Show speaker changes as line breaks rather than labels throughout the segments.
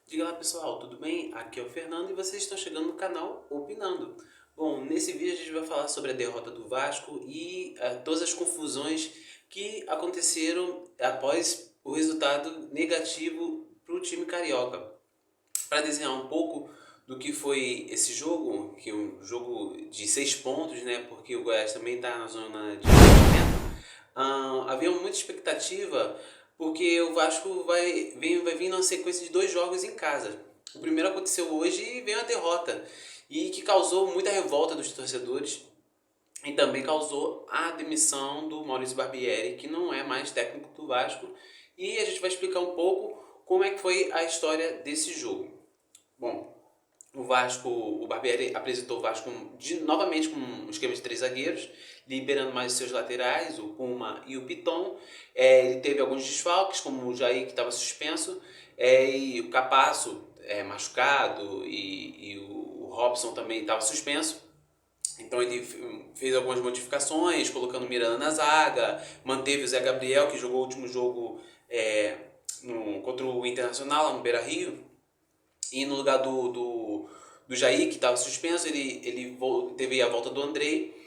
Diga lá pessoal, tudo bem? Aqui é o Fernando e vocês estão chegando no canal Opinando. Bom, nesse vídeo a gente vai falar sobre a derrota do Vasco e todas as confusões que aconteceram após o resultado negativo para o time carioca. Para desenhar um pouco do que foi esse jogo, que é um jogo de 6 pontos, né? Porque o Goiás também está na zona de rebaixamento. Havia muita expectativa porque o Vasco vai vir numa sequência de 2 jogos em casa. O primeiro aconteceu hoje e veio a derrota, e que causou muita revolta dos torcedores e também causou a demissão do Maurício Barbieri, que não é mais técnico do Vasco, e a gente vai explicar um pouco como é que foi a história desse jogo. Bom, o Barbieri apresentou o Vasco novamente com um esquema de 3 zagueiros, liberando mais os seus laterais, o Puma e o Piton. Ele teve alguns desfalques, como o Jair, que estava suspenso, e o Capasso, machucado, e o Robson também estava suspenso. Então ele fez algumas modificações, colocando o Miranda na zaga, manteve o Zé Gabriel, que jogou o último jogo contra o Internacional, lá no Beira-Rio, e no lugar do Jair, que estava suspenso, ele teve a volta do Andrei,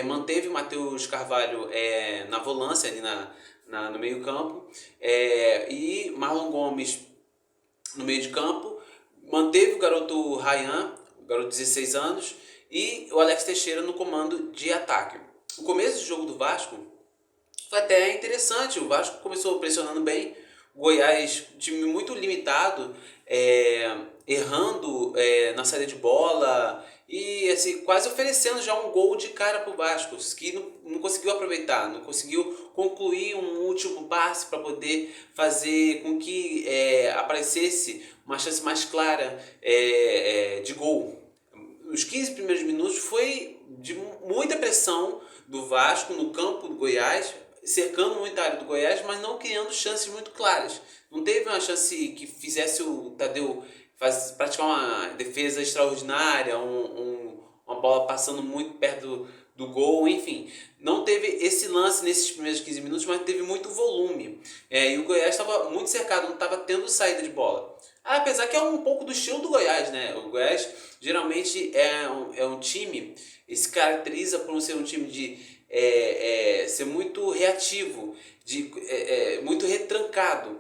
manteve o Matheus Carvalho na volância, ali no meio campo, e Marlon Gomes no meio de campo, manteve o garoto Ryan, o garoto de 16 anos, e o Alex Teixeira no comando de ataque. O começo do jogo do Vasco foi até interessante. O Vasco começou pressionando bem, o Goiás, time muito limitado, errando na saída de bola e assim, quase oferecendo já um gol de cara para o Vasco, que não conseguiu aproveitar, não conseguiu concluir um último passe para poder fazer com que aparecesse uma chance mais clara de gol. Os 15 primeiros minutos foi de muita pressão do Vasco no campo do Goiás, cercando muito a área do Goiás, mas não criando chances muito claras. Não teve uma chance que fizesse o Tadeu praticar uma defesa extraordinária, uma bola passando muito perto do gol, enfim. Não teve esse lance nesses primeiros 15 minutos, mas teve muito volume. E o Goiás estava muito cercado, não estava tendo saída de bola. Apesar que é um pouco do estilo do Goiás, né? O Goiás geralmente é um time, ele se caracteriza por ser um time de ser muito reativo, muito retrancado,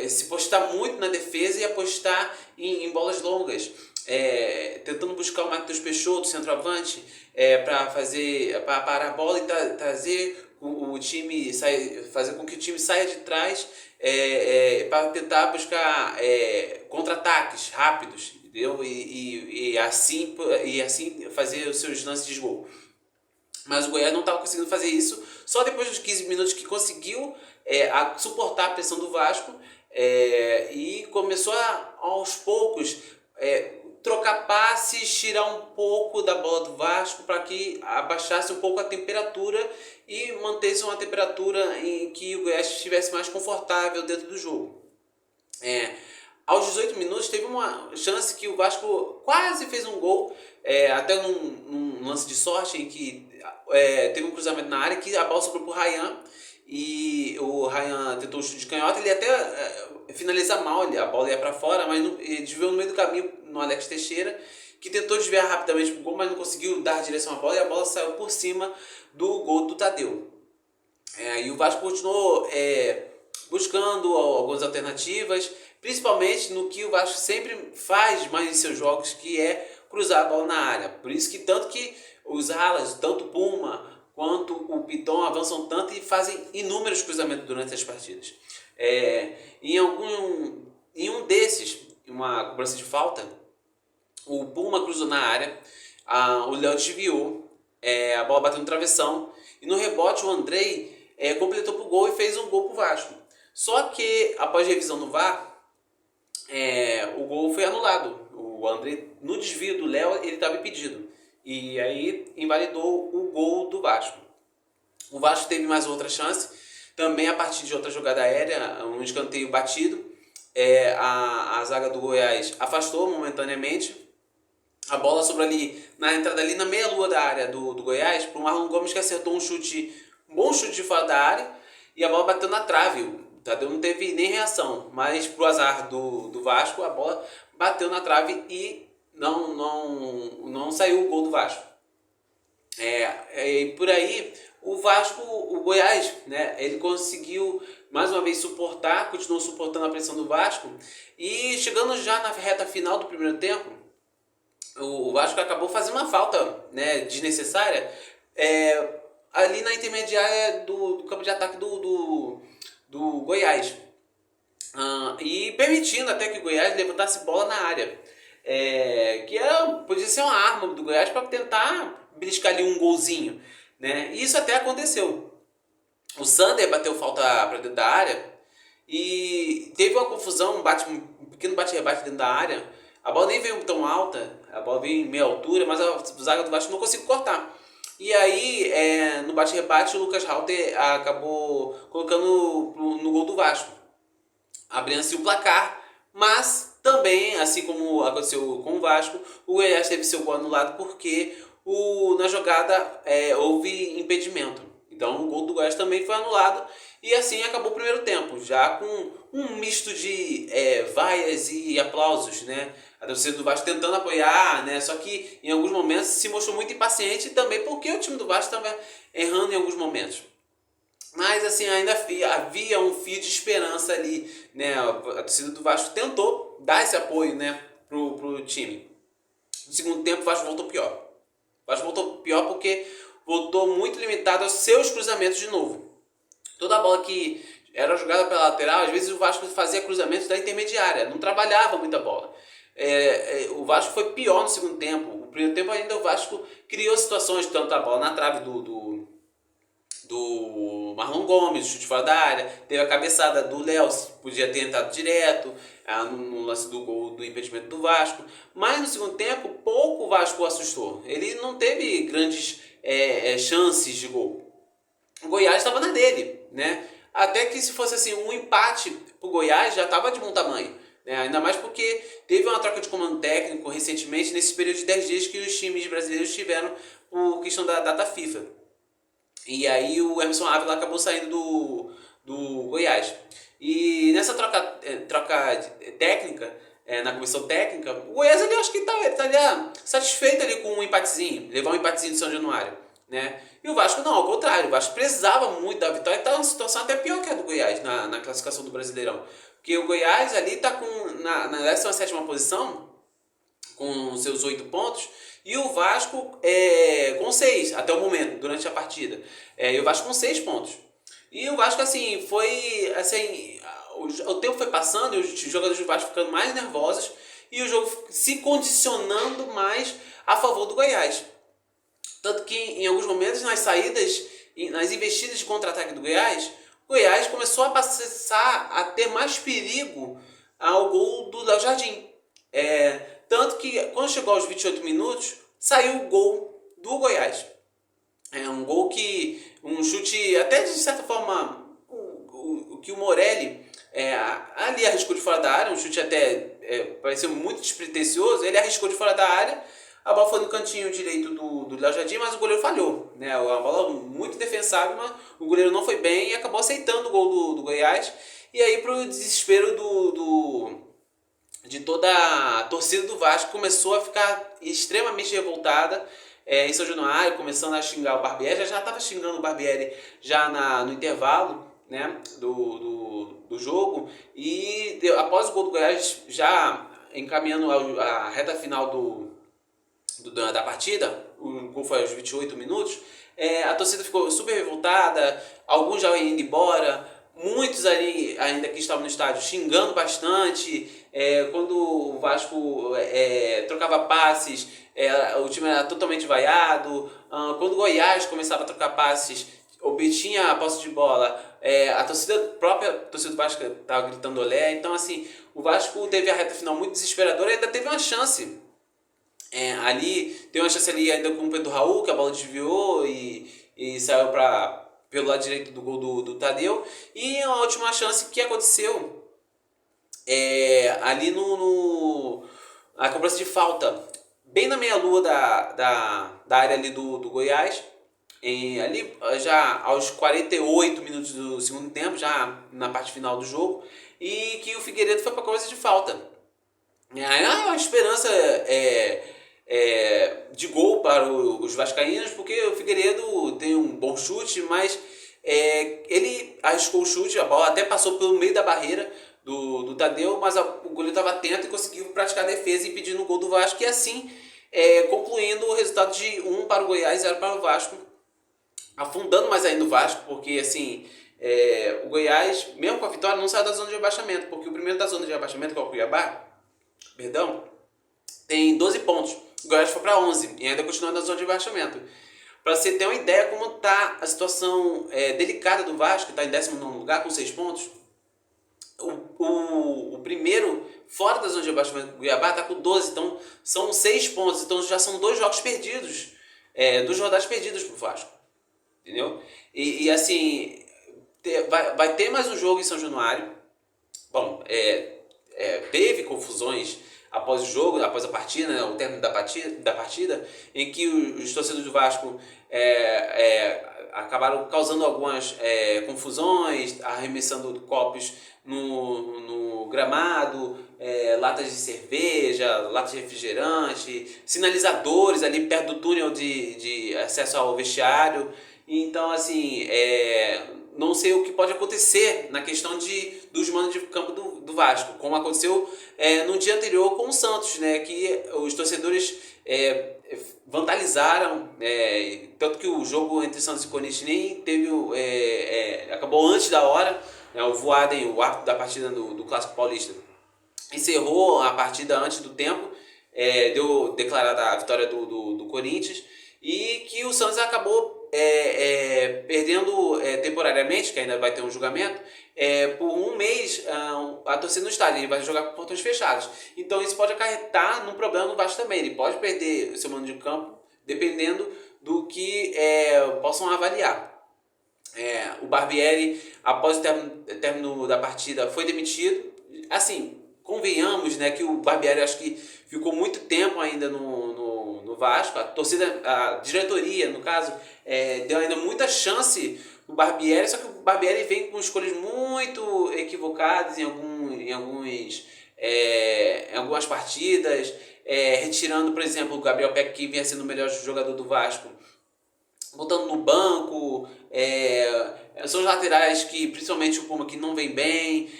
se postar muito na defesa e apostar em bolas longas, tentando buscar o Matheus Peixoto, centroavante, para parar a bola e trazer o time, fazer com que o time saia de trás, para tentar buscar contra-ataques rápidos, entendeu? E assim fazer os seus lances de gol. Mas o Goiás não estava conseguindo fazer isso. Só depois dos 15 minutos que conseguiu suportar a pressão do Vasco, e começou aos poucos trocar passes, tirar um pouco da bola do Vasco para que abaixasse um pouco a temperatura e mantesse uma temperatura em que o Goiás estivesse mais confortável dentro do jogo. Aos 18 minutos teve uma chance que o Vasco quase fez um gol, até num lance de sorte em que teve um cruzamento na área que a bola sobrou pro Ryan, e o Ryan tentou um chute de canhota, ele até finaliza mal, a bola ia para fora, mas ele desviou no meio do caminho no Alex Teixeira, que tentou desviar rapidamente pro gol, mas não conseguiu dar direção à bola, e a bola saiu por cima do gol do Tadeu. E o Vasco continuou buscando algumas alternativas, principalmente no que o Vasco sempre faz mais em seus jogos, que é cruzar a bola na área. Por isso que tanto que os alas, tanto o Puma quanto o Piton, avançam tanto e fazem inúmeros cruzamentos durante as partidas. Em um desses, uma cobrança de falta, o Puma cruzou na área, o Léo desviou, a bola bateu no travessão, e no rebote o Andrei completou pro gol e fez um gol pro Vasco. Só que após revisão no VAR, o gol foi anulado. O Andrei, no desvio do Léo, ele estava impedido, e aí invalidou o gol do Vasco. O Vasco teve mais outra chance, também a partir de outra jogada aérea, um escanteio batido. A zaga do Goiás afastou momentaneamente. A bola sobrou ali na entrada, ali na meia-lua da área do Goiás, para o Marlon Gomes, que acertou um bom chute de fora da área, e a bola bateu na trave. Tadeu não teve nem reação, mas pro azar do Vasco, a bola bateu na trave e não saiu o gol do Vasco. E por aí, o Vasco, o Goiás, né, ele conseguiu mais uma vez suportar, continuou suportando a pressão do Vasco, e chegando já na reta final do primeiro tempo, o Vasco acabou fazendo uma falta, né, desnecessária, ali na intermediária do campo de ataque do Goiás. E permitindo até que o Goiás levantasse bola na área. Podia ser uma arma do Goiás para tentar beliscar ali um golzinho. Né? E isso até aconteceu. O Sander bateu falta para dentro da área e teve uma confusão, um pequeno bate-rebate dentro da área. A bola nem veio tão alta, a bola veio em meia altura, mas a zaga do Vasco não conseguiu cortar. E aí, no bate-rebate, o Lucas Halter acabou colocando no gol do Vasco, abrindo-se o placar, mas também, assim como aconteceu com o Vasco, o Goiás teve seu gol anulado porque na jogada houve impedimento. Então o gol do Goiás também foi anulado e assim acabou o primeiro tempo, já com um misto de vaias e aplausos, né? A torcida do Vasco tentando apoiar, né? Só que em alguns momentos se mostrou muito impaciente também porque o time do Vasco estava errando em alguns momentos. Mas assim, ainda havia um fio de esperança ali, né? A torcida do Vasco tentou dar esse apoio, né, pro time. No segundo tempo o Vasco voltou pior. O Vasco voltou pior porque voltou muito limitado aos seus cruzamentos de novo. Toda a bola que era jogada pela lateral, às vezes o Vasco fazia cruzamentos da intermediária, não trabalhava muita bola. O Vasco foi pior no segundo tempo. No primeiro tempo ainda o Vasco criou situações, tanto a bola na trave do Marlon Gomes, chute fora da área, teve a cabeçada do Léo, podia ter entrado direto, no lance do gol do impedimento do Vasco, mas no segundo tempo pouco o Vasco assustou, ele não teve grandes chances de gol. O Goiás estava na dele, né? Até que se fosse assim um empate pro Goiás já estava de bom tamanho, né? Ainda mais porque teve uma troca de comando técnico recentemente nesse período de 10 dias que os times brasileiros tiveram por questão da data FIFA. E aí o Emerson Ávila acabou saindo do Goiás. E nessa troca técnica, na comissão técnica, o Goiás eu acho que estaria satisfeito ali com um empatezinho, levar um empatezinho de São Januário. Né? E o Vasco não, ao contrário, o Vasco precisava muito da vitória e está numa situação até pior que a do Goiás na classificação do Brasileirão. Porque o Goiás ali está na 17ª posição, com seus 8 pontos, e o Vasco com 6 até o momento, durante a partida. E o Vasco com 6 pontos. E o Vasco, assim, o tempo foi passando e os jogadores do Vasco ficando mais nervosos e o jogo se condicionando mais a favor do Goiás. Tanto que em alguns momentos nas saídas, nas investidas de contra-ataque do Goiás, o Goiás começou a passar a ter mais perigo ao gol do Léo Jardim. Tanto que quando chegou aos 28 minutos, saiu o gol do Goiás. Um gol um chute até de certa forma, que o Morelli ali arriscou de fora da área, um chute até pareceu muito despretensioso, ele arriscou de fora da área, a bola foi no cantinho direito do Léo Jardim, mas o goleiro falhou. Né? Uma bola muito defensável, mas o goleiro não foi bem e acabou aceitando o gol do Goiás. E aí, para o desespero de toda a torcida do Vasco, começou a ficar extremamente revoltada em São Januário, começando a xingar o Barbieri. Já estava xingando o Barbieri já no intervalo, né, do jogo. E após o gol do Goiás, já encaminhando a reta final da partida, o gol foi aos 28 minutos, a torcida ficou super revoltada, alguns já indo embora, muitos ali ainda que estavam no estádio xingando bastante. Quando o Vasco trocava passes, o time era totalmente vaiado. Quando o Goiás começava a trocar passes, obtinha a posse de bola, a própria torcida do Vasco estava gritando olé. Então assim, o Vasco teve a reta final muito desesperadora e ainda teve uma chance. Tem uma chance ali ainda com o Pedro Raul, que a bola desviou e saiu pelo lado direito do gol do Tadeu. E a última chance que aconteceu ali na cobrança de falta, bem na meia-lua da área ali do Goiás. ali já aos 48 minutos do segundo tempo, já na parte final do jogo, e que o Figueiredo foi para coisa de falta. Há uma esperança de gol para os vascaínos, porque o Figueiredo tem um bom chute, mas ele arriscou o chute, a bola até passou pelo meio da barreira do Tadeu, mas o goleiro estava atento e conseguiu praticar a defesa impedindo o gol do Vasco, e assim concluindo o resultado de 1 para o Goiás, 0 para o Vasco, afundando mais ainda o Vasco, porque assim, o Goiás, mesmo com a vitória, não saiu da zona de rebaixamento, porque o primeiro da zona de rebaixamento, que é o Cuiabá, perdão, tem 12 pontos. O Goiás foi para 11 e ainda continua na zona de rebaixamento. Para você ter uma ideia como está a situação delicada do Vasco, que está em 19º lugar com 6 pontos, o primeiro fora da zona de rebaixamento do Cuiabá está com 12, então são 6 pontos, então já são 2 jogos perdidos, 2 rodadas perdidas para o Vasco, entendeu? E assim, vai ter mais um jogo em São Januário. Bom, teve confusões após o jogo, após a partida, né, o término da partida, em que os torcedores do Vasco acabaram causando algumas confusões, arremessando copos no gramado, latas de cerveja, latas de refrigerante, sinalizadores ali perto do túnel de acesso ao vestiário. Então, assim, não sei o que pode acontecer na questão dos mandos de campo do Vasco, como aconteceu no dia anterior com o Santos, né, que os torcedores vandalizaram, tanto que o jogo entre Santos e Corinthians nem teve, acabou antes da hora, né, o Voaden, o árbitro da partida do Clássico Paulista, encerrou a partida antes do tempo, deu declarada a vitória do Corinthians, e que o Santos acabou perdendo temporariamente, que ainda vai ter um julgamento, por um mês a torcida no estádio. Ele vai jogar com portões fechados. Então isso pode acarretar num problema no Vasco também. Ele pode perder o seu mando de campo dependendo do que possam avaliar. O Barbieri, após o término da partida, foi demitido. Assim, convenhamos, né, que o Barbieri acho que ficou muito tempo ainda no Vasco. A torcida, a diretoria, no caso, deu ainda muita chance pro Barbieri, só que o Barbieri vem com escolhas muito equivocadas em algumas partidas, retirando, por exemplo, o Gabriel Peck, que vinha sendo o melhor jogador do Vasco, botando no banco. São os laterais que, principalmente o Puma, que não vem bem,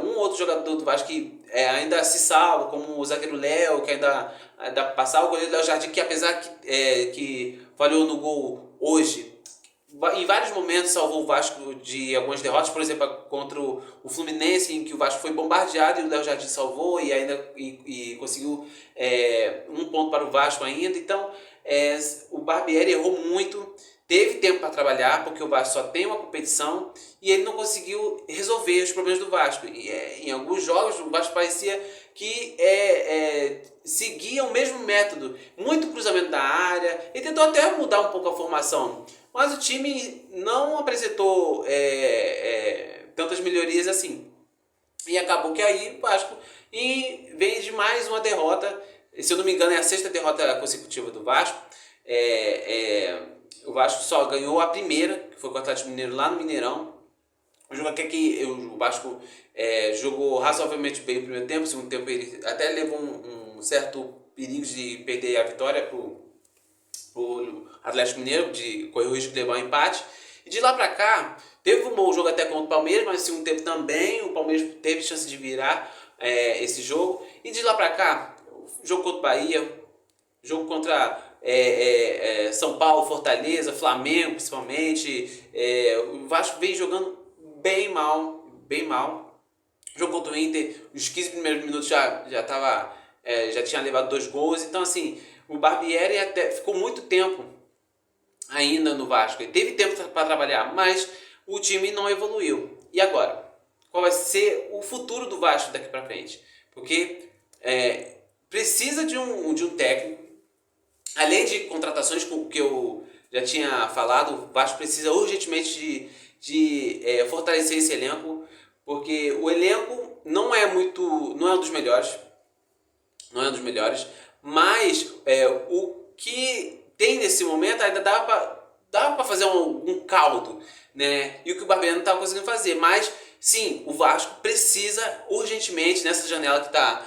um outro jogador do Vasco que ainda se salva, como o zagueiro Léo, que ainda dá para passar, o goleiro Léo Jardim, que apesar que falhou no gol hoje, em vários momentos salvou o Vasco de algumas derrotas, por exemplo, contra o Fluminense, em que o Vasco foi bombardeado e o Léo Jardim salvou e ainda conseguiu 1 ponto para o Vasco ainda. Então, o Barbieri errou muito, teve tempo para trabalhar, porque o Vasco só tem uma competição, e ele não conseguiu resolver os problemas do Vasco. Em alguns jogos, o Vasco parecia que seguia o mesmo método, muito cruzamento da área, e tentou até mudar um pouco a formação, mas o time não apresentou tantas melhorias assim. E acabou que aí o Vasco vem de mais uma derrota. Se eu não me engano, é a 6ª derrota consecutiva do Vasco. O Vasco só ganhou a primeira, que foi com o Atlético Mineiro lá no Mineirão. O jogo aqui que o Vasco jogou razoavelmente bem o primeiro tempo. O segundo tempo ele até levou um certo perigo de perder a vitória pro Atlético Mineiro, de correr o risco de levar um empate. E de lá pra cá, teve um bom jogo até contra o Palmeiras, mas no segundo tempo também o Palmeiras teve chance de virar esse jogo. E de lá pra cá, jogo contra o Bahia, jogo contra São Paulo, Fortaleza, Flamengo principalmente, o Vasco vem jogando bem mal. Jogo contra o Inter, os 15 primeiros minutos já tinha levado 2 gols. Então assim, o Barbieri até ficou muito tempo ainda no Vasco. Ele teve tempo para trabalhar, mas o time não evoluiu. E agora? Qual vai ser o futuro do Vasco daqui para frente? Porque precisa de um técnico. Além de contratações que eu já tinha falado, o Vasco precisa urgentemente de fortalecer esse elenco, porque o elenco não é um dos melhores, mas o que tem nesse momento ainda dá para dava para fazer um caldo, né? E o que o Barbieri não estava conseguindo fazer. Mas, sim, o Vasco precisa urgentemente, nessa janela que tá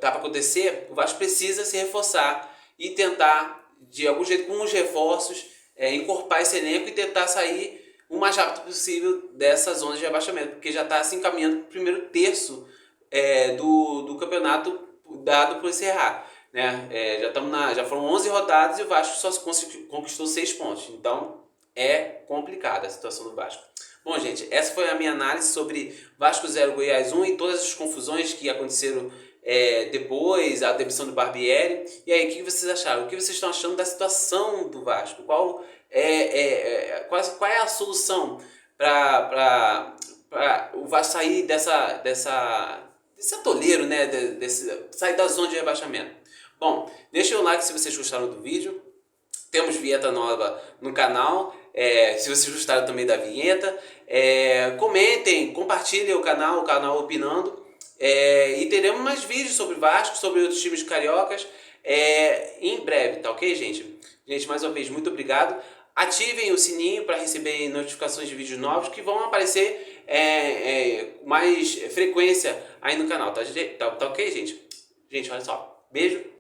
para acontecer, o Vasco precisa se reforçar e tentar, de algum jeito, com os reforços, encorpar esse elenco e tentar sair o mais rápido possível dessa zona de rebaixamento, porque já está se encaminhando para o primeiro terço do campeonato dado por encerrar. Né? Já foram 11 rodadas e o Vasco só conquistou 6 pontos. Então é complicada a situação do Vasco. Bom, gente, essa foi a minha análise sobre Vasco 0, Goiás 1 e todas as confusões que aconteceram depois, a demissão do Barbieri. E aí, o que vocês acharam? O que vocês estão achando da situação do Vasco? Qual é a solução para o Vasco sair desse atoleiro, né? Sair da zona de rebaixamento? Bom, deixem o like se vocês gostaram do vídeo. Temos vinheta nova no canal. Se vocês gostaram também da vinheta, comentem, compartilhem o canal Opinando. E teremos mais vídeos sobre Vasco, sobre outros times cariocas em breve, tá ok, gente? Gente, mais uma vez, muito obrigado. Ativem o sininho para receber notificações de vídeos novos que vão aparecer com mais frequência aí no canal, tá ok, gente? Gente, olha só. Beijo.